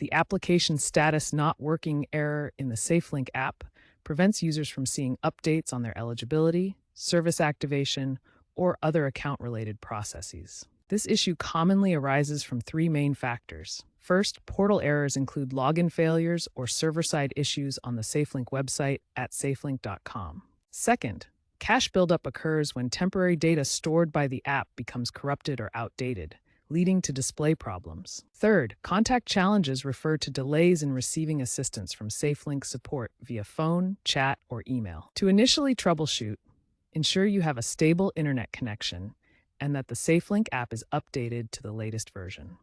The application status not working error in the SafeLink app prevents users from seeing updates on their eligibility, service activation, or other account-related processes. This issue commonly arises from three main factors. First, portal errors include login failures or server-side issues on the SafeLink website at safelink.com. Second, cache buildup occurs when temporary data stored by the app becomes corrupted or outdated, leading to display problems. Third, contact challenges refer to delays in receiving assistance from SafeLink support via phone, chat, or email. To initially troubleshoot, ensure you have a stable internet connection and that the SafeLink app is updated to the latest version.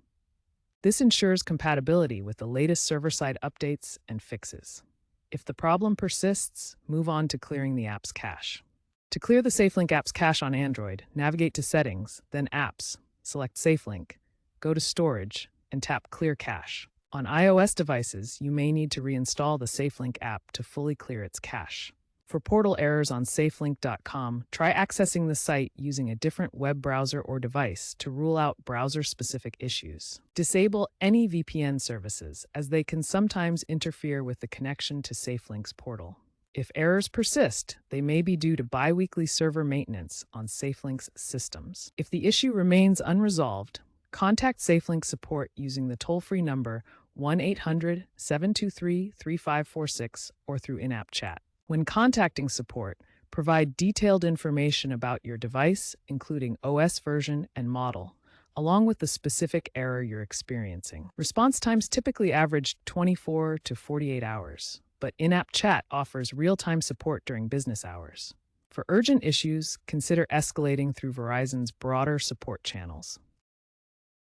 This ensures compatibility with the latest server-side updates and fixes. If the problem persists, move on to clearing the app's cache. To clear the SafeLink app's cache on Android, navigate to Settings, then Apps, select SafeLink, go to Storage, and tap Clear Cache. On iOS devices, you may need to reinstall the SafeLink app to fully clear its cache. For portal errors on safelink.com, try accessing the site using a different web browser or device to rule out browser-specific issues. Disable any VPN services, as they can sometimes interfere with the connection to SafeLink's portal. If errors persist, they may be due to bi-weekly server maintenance on SafeLink's systems. If the issue remains unresolved, contact SafeLink support using the toll-free number 1-800-723-3546 or through in-app chat. When contacting support, provide detailed information about your device, including OS version and model, along with the specific error you're experiencing. Response times typically average 24 to 48 hours, but in-app chat offers real-time support during business hours. For urgent issues, consider escalating through Verizon's broader support channels.